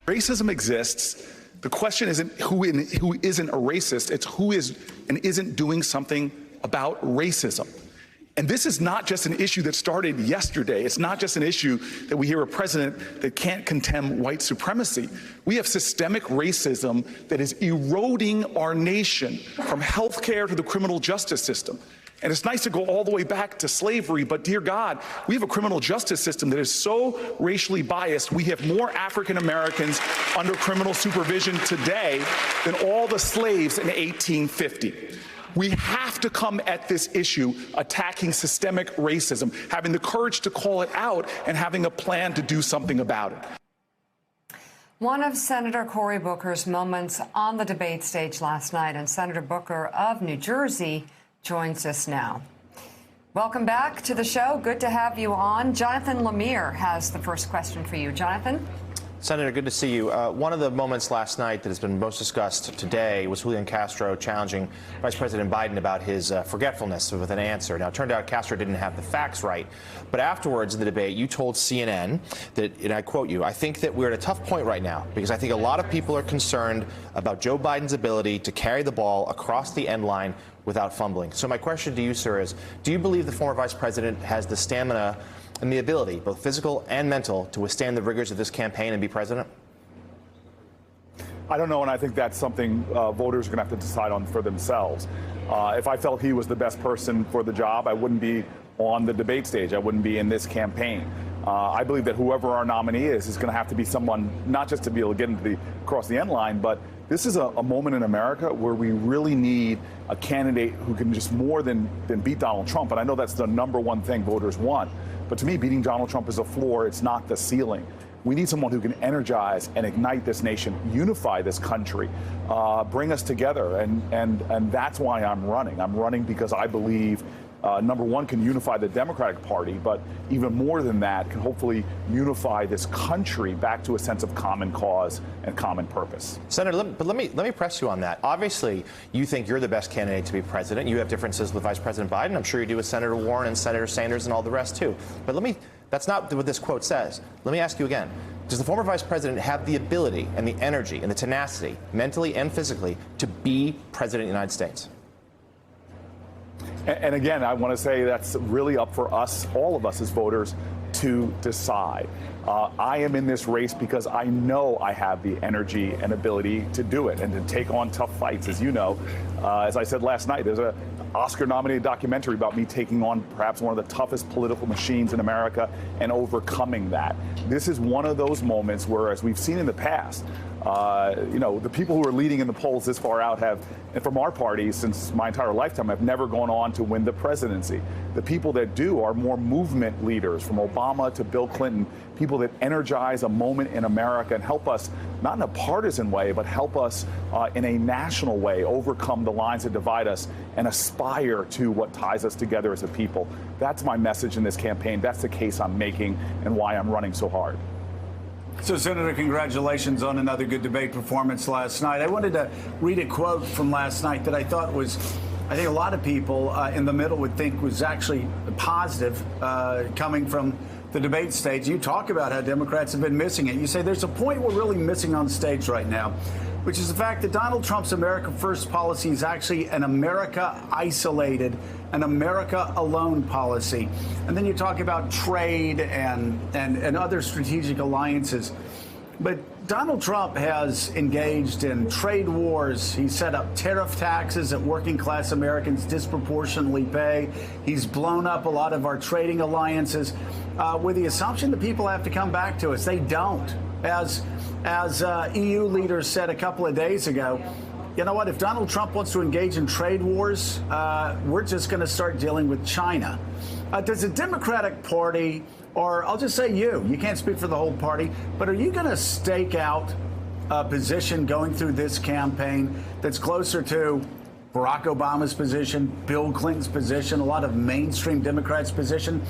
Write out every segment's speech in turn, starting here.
Racism exists. The question isn't who isn't a racist, it's who is and isn't doing something about racism. And this is not just an issue that started yesterday. It's not just an issue that we hear a president that can't condemn white supremacy. We have systemic racism that is eroding our nation from healthcare to the criminal justice system. And it's nice to go all the way back to slavery, but dear God, we have a criminal justice system that is so racially biased. We have more African Americans under criminal supervision today than all the slaves in 1850. We have to come at this issue attacking systemic racism, having the courage to call it out and having a plan to do something about it. One of Senator Cory Booker's moments on the debate stage last night, and Senator Booker of New Jersey joins us now. Welcome back to the show. Good to have you on. Jonathan Lemire has the first question for you. Jonathan? Senator, good to see you. One of the moments last night that has been most discussed today was Julian Castro challenging Vice President Biden about his forgetfulness with an answer. Now, it turned out Castro didn't have the facts right. But afterwards in the debate, you told CNN that, and I quote you, "I think that we're at a tough point right now because I think a lot of people are concerned about Joe Biden's ability to carry the ball across the end line without fumbling." So my question to you, sir, is do you believe the former vice president has the stamina and the ability, both physical and mental, to withstand the rigors of this campaign and be president? I don't know, and I think that's something voters are going to have to decide on for themselves. If I felt he was the best person for the job, I wouldn't be on the debate stage. I wouldn't be in this campaign. I believe that whoever our nominee is going to have to be someone not just to be able to get across the end line, but this is a moment in America where we really need a candidate who can just more than beat Donald Trump. And I know that's the number one thing voters want. But to me, beating Donald Trump is a floor. It's not the ceiling. We need someone who can energize and ignite this nation, unify this country, bring us together. And that's why I'm running. I'm running because I believe number one, can unify the Democratic Party, but even more than that, can hopefully unify this country back to a sense of common cause and common purpose. Senator, but let me press you on that. Obviously, you think you're the best candidate to be president. You have differences with Vice President Biden. I'm sure you do with Senator Warren and Senator Sanders and all the rest, too. But that's not what this quote says. Let me ask you again. Does the former vice president have the ability and the energy and the tenacity, mentally and physically, to be president of the United States? And again, I want to say that's really up for us, all of us as voters, to decide. I am in this race because I know I have the energy and ability to do it and to take on tough fights. As you know, as I said last night, there's an Oscar-nominated documentary about me taking on perhaps one of the toughest political machines in America and overcoming that. This is one of those moments where, as we've seen in the past, the people who are leading in the polls this far out have, and from our party since my entire lifetime, have never gone on to win the presidency. The people that do are more movement leaders, from Obama to Bill Clinton, people that energize a moment in America and help us, not in a partisan way, but help us in a national way overcome the lines that divide us and aspire to what ties us together as a people. That's my message in this campaign. That's the case I'm making and why I'm running so hard. So, Senator, congratulations on another good debate performance last night. I wanted to read a quote from last night that I thought was, I think a lot of people in the middle would think was actually positive coming from the debate stage. You talk about how Democrats have been missing it. You say there's a point we're really missing on stage right now, which is the fact that Donald Trump's America First policy is actually an America isolated, an America alone policy. And then you talk about trade and other strategic alliances. But Donald Trump has engaged in trade wars. He set up tariff taxes that working class Americans disproportionately pay. He's blown up a lot of our trading alliances with the assumption that people have to come back to us. They don't. As EU leaders said a couple of days ago, you know what, if Donald Trump wants to engage in trade wars, we're just going to start dealing with China. Does the Democratic Party, or I'll just say you can't speak for the whole party, but are you going to stake out a position going through this campaign that's closer to Barack Obama's position, Bill Clinton's position, a lot of mainstream Democrats' position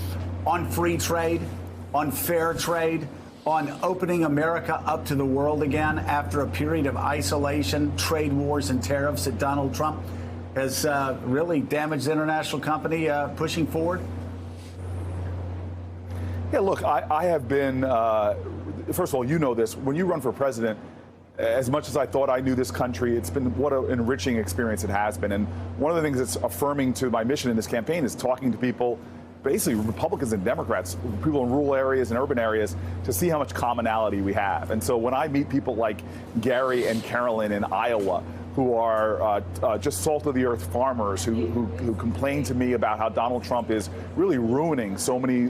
on free trade, on fair trade, on opening America up to the world again after a period of isolation, trade wars, and tariffs that Donald Trump has really damaged the international company pushing forward? Yeah, look, I have been first of all, you know this, when you run for president, as much as I thought I knew this country, it's been what an enriching experience it has been. And one of the things that's affirming to my mission in this campaign is talking to people, basically Republicans and Democrats, people in rural areas and urban areas, to see how much commonality we have. And so when I meet people like Gary and Carolyn in Iowa, who are just salt-of-the-earth farmers who complain to me about how Donald Trump is really ruining so many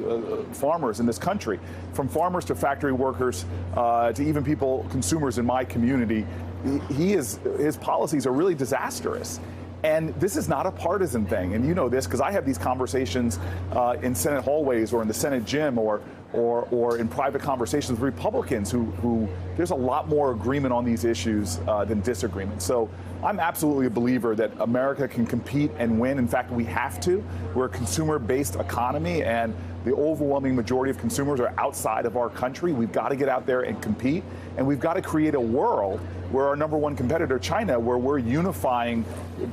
farmers in this country, from farmers to factory workers to even people, consumers in my community, his policies are really disastrous. And this is not a partisan thing. And you know this because I have these conversations in Senate hallways or in the Senate gym or in private conversations with Republicans who there's a lot more agreement on these issues than disagreement. So I'm absolutely a believer that America can compete and win. In fact, we have to. We're a consumer-based economy, and the overwhelming majority of consumers are outside of our country. We've got to get out there and compete, and we've got to create a world where our number one competitor, China, where we're unifying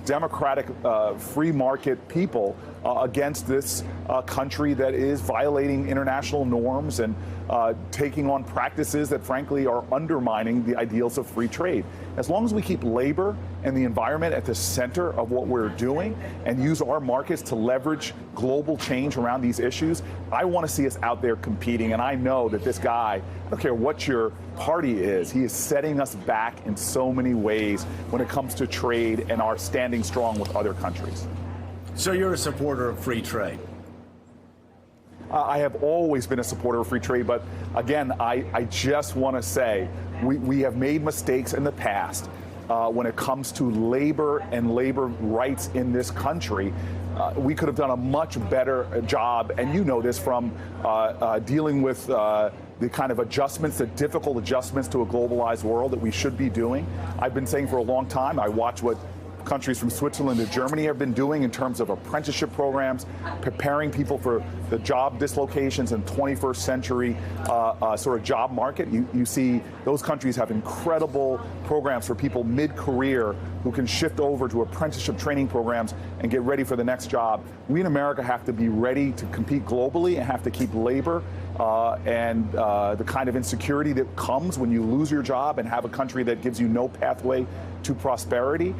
democratic, free market people against this country that is violating international norms and taking on practices that, frankly, are undermining the ideals of free trade. As long as we keep labor and the environment at the center of what we're doing and use our markets to leverage global change around these issues, I want to see us out there competing. And I know that this guy, I don't care what your party is, he is setting us back in so many ways when it comes to trade and our standing strong with other countries. So you're a supporter of free trade? I have always been a supporter of free trade, but again, I just want to say we have made mistakes in the past when it comes to labor and labor rights in this country. We could have done a much better job, and you know this from dealing with the kind of adjustments, the difficult adjustments to a globalized world that we should be doing. I've been saying for a long time, I watch what countries from Switzerland to Germany have been doing in terms of apprenticeship programs, preparing people for the job dislocations in 21st century sort of job market. You see those countries have incredible programs for people mid-career who can shift over to apprenticeship training programs and get ready for the next job. We in America have to be ready to compete globally and have to keep labor and the kind of insecurity that comes when you lose your job and have a country that gives you no pathway to prosperity.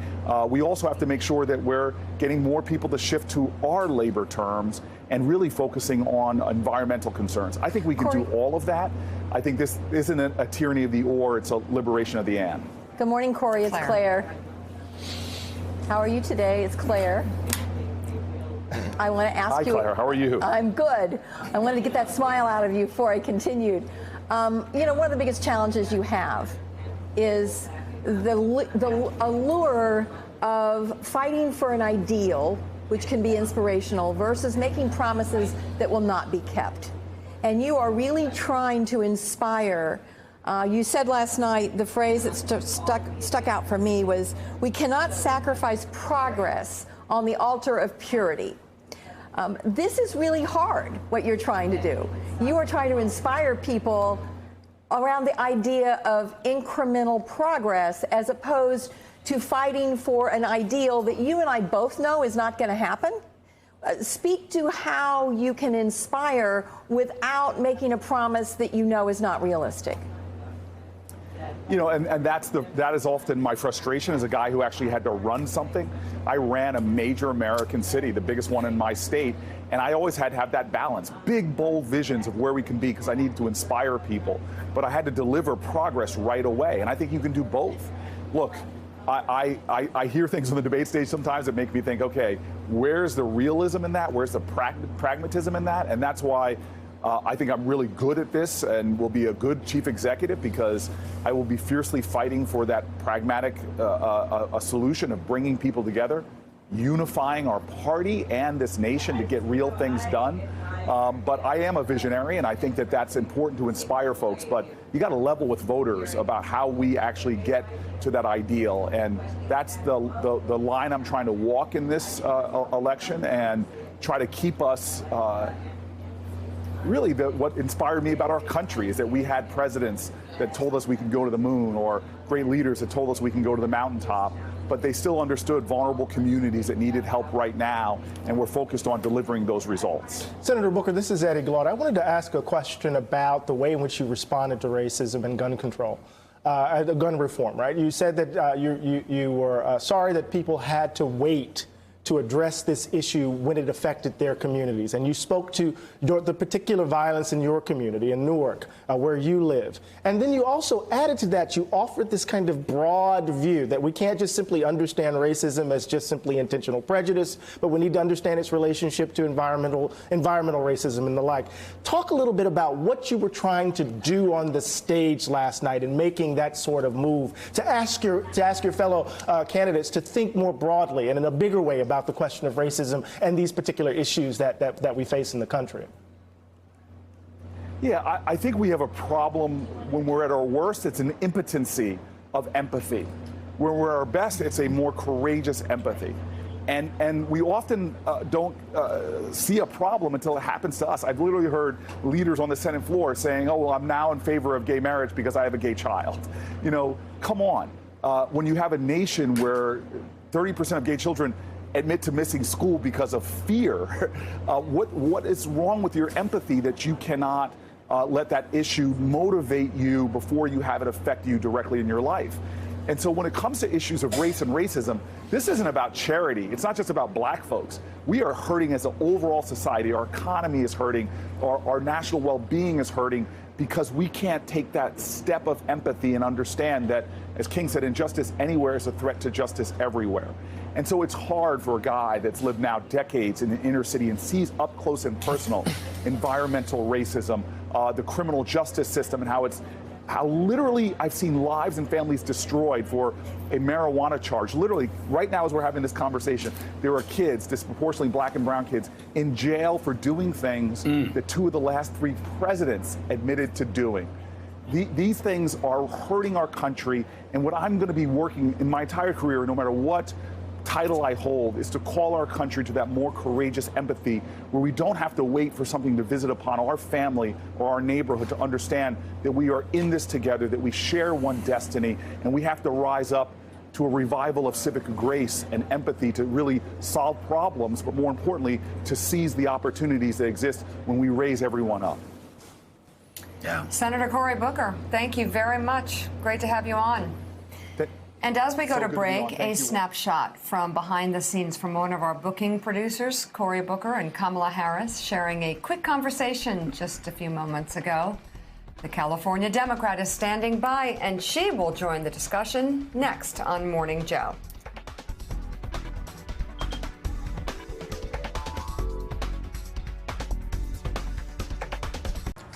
We also have to make sure that we're getting more people to shift to our labor terms and really focusing on environmental concerns. I think we can do all of that. I think this isn't a tyranny of the or, it's a liberation of the and. Good morning, Corey. It's Claire. How are you today? It's Claire. I want to ask you. Hi, Claire. How are you? I'm good. I wanted to get that smile out of you before I continued. You know, one of the biggest challenges you have is the allure of fighting for an ideal, which can be inspirational, versus making promises that will not be kept. And you are really trying to inspire. You said last night, the phrase that stuck out for me was, we cannot sacrifice progress on the altar of purity. This is really hard, what you're trying to do. You are trying to inspire people around the idea of incremental progress as opposed to fighting for an ideal that you and I both know is not going to happen. Speak to how you can inspire without making a promise that you know is not realistic. You know, and that is often my frustration as a guy who actually had to run something. I ran a major American city, the biggest one in my state, and I always had to have that balance. Big, bold visions of where we can be because I needed to inspire people. But I had to deliver progress right away, and I think you can do both. Look, I hear things on the debate stage sometimes that make me think, okay, where's the realism in that? Where's the pragmatism in that? And that's why I think I'm really good at this and will be a good chief executive because I will be fiercely fighting for that pragmatic a solution of bringing people together, unifying our party and this nation to get real things done. But I am a visionary, and I think that that's important to inspire folks. But you got to level with voters about how we actually get to that ideal, and that's the line I'm trying to walk in this election and try to keep us. Really, what inspired me about our country is that we had presidents that told us we could go to the moon, or great leaders that told us we can go to the mountaintop, but they still understood vulnerable communities that needed help right now, and we're focused on delivering those results. Senator Booker, this is Eddie Glaude. I wanted to ask a question about the way in which you responded to racism and gun control. Gun reform, right? You said that you were sorry that people had to wait to address this issue when it affected their communities. And you spoke to the particular violence in your community in Newark, where you live. And then you also added to that, you offered this kind of broad view that we can't just simply understand racism as just simply intentional prejudice, but we need to understand its relationship to environmental racism and the like. Talk a little bit about what you were trying to do on the stage last night in making that sort of move, to ask your fellow candidates to think more broadly and in a bigger way about the question of racism and these particular issues that we face in the country. Yeah, I think we have a problem when we're at our worst. It's an impotency of empathy. When we're at our best, it's a more courageous empathy. And we often don't see a problem until it happens to us. I've literally heard leaders on the Senate floor saying, oh, well, I'm now in favor of gay marriage because I have a gay child. You know, come on. When you have a nation where 30% of gay children admit to missing school because of fear, what is wrong with your empathy that you cannot let that issue motivate you before you have it affect you directly in your life? And so when it comes to issues of race and racism, this isn't about charity. It's not just about black folks. We are hurting as an overall society. Our economy is hurting. Our national well-being is hurting because we can't take that step of empathy and understand that, as King said, injustice anywhere is a threat to justice everywhere. And so it's hard for a guy that's lived now decades in the inner city and sees up close and personal environmental racism, the criminal justice system, and how literally I've seen lives and families destroyed for a marijuana charge. Literally, right now as we're having this conversation, there are kids, disproportionately black and brown kids, in jail for doing things that 2 of the last 3 presidents admitted to doing. These things are hurting our country, and what I'm going to be working in my entire career, no matter what title I hold, is to call our country to that more courageous empathy where we don't have to wait for something to visit upon our family or our neighborhood to understand that we are in this together, that we share one destiny, and we have to rise up to a revival of civic grace and empathy to really solve problems, but more importantly, to seize the opportunities that exist when we raise everyone up. Yeah. Senator Cory Booker, thank you very much. Great to have you on. And as we go to break, a snapshot from behind the scenes from one of our booking producers, Cory Booker and Kamala Harris, sharing a quick conversation just a few moments ago. The California Democrat is standing by, and she will join the discussion next on Morning Joe.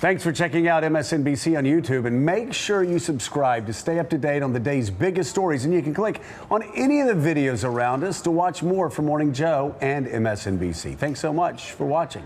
Thanks for checking out MSNBC on YouTube, and make sure you subscribe to stay up to date on the day's biggest stories. And you can click on any of the videos around us to watch more from Morning Joe and MSNBC. Thanks so much for watching.